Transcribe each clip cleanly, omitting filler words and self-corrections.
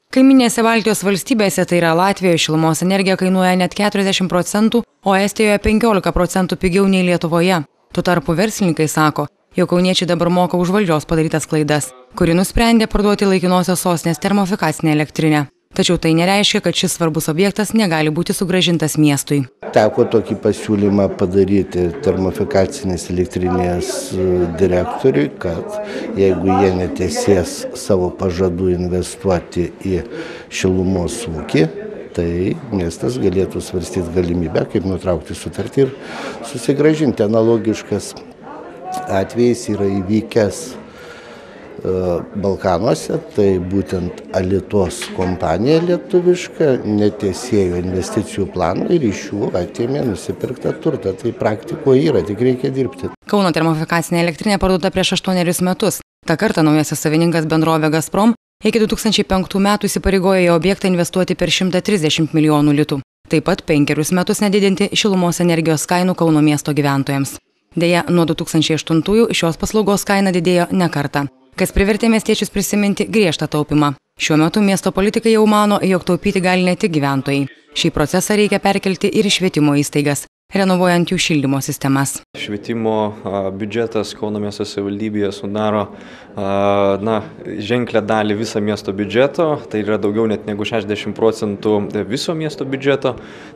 Kaiminėse Baltijos valstybėse, tai yra Latvijoje, šilumos energija kainuoja net 40%, o Estijoje 15% pigiau nei Lietuvoje. Tuo tarpu verslininkai sako, jog kauniečiai dabar moka už valdžios padarytas klaidas, kuri nusprendė parduoti laikinosios sostinės termofikacinę elektrinę. Tačiau tai nereiškia, kad šis svarbus objektas negali būti sugrąžintas miestui. Teko tokį pasiūlymą padaryti termofikacinės elektrinės direktoriui, kad jeigu jie netesės savo pažadų investuoti į šilumos ūkį, tai miestas galėtų svarstyti galimybę, kaip nutraukti sutartį ir susigrąžinti. Analogiškas atvejis yra įvykęs Balkanuose, tai būtent Alitos kompanija lietuviška netesėjo investicijų planą ir iš jų atėmė nusipirktą turtą. Tai praktikoje yra, tik reikia dirbti. Kauno termofikacinė elektrinė parduota prieš 8 metus. Ta kartą naujasis savininkas bendrovė Gazprom iki 2005 metų įsipareigojo į objektą investuoti per 130 milijonų litų. Taip pat 5 metus nedidinti šilumos energijos kainų Kauno miesto gyventojams. Deja, nuo 2008 šios paslaugos kaina didėjo ne kartą, kas privertė miestiečius prisiminti griežtą taupimą. Šiuo metu miesto politikai jau mano, jog taupyti gali ne tik gyventojai. Šį procesą reikia perkelti ir į švietimo įstaigas, renovuojant jų šildymo sistemas. Švietimo biudžetas Kauno miesto savivaldybėje sudaro ženklę dalį viso miesto biudžeto, tai yra daugiau net negu 60% viso miesto biudžeto.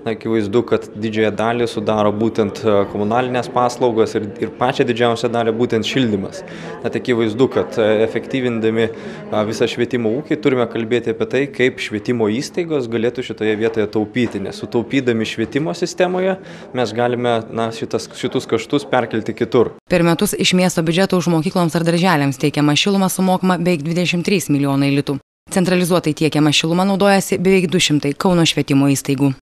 Akivaizdu, kad didžiąją dalį sudaro būtent komunalinės paslaugos ir pačią didžiausią dalį būtent šildymas. Akivaizdu, kad efektyvindami visą švietimo ūkį turime kalbėti apie tai, kaip švietimo įstaigos galėtų šitoje vietoje taupyti, nes sutaupydami švietimo sistemoje mes galime šitus kaštus perkelti kitur. Per metus iš miesto biudžeto už mokykloms ar darželiams teikiama šiluma sumokama beveik 23 milijonai litų. Centralizuotai tiekiama šiluma naudojasi beveik 200 Kauno švietimo įstaigų.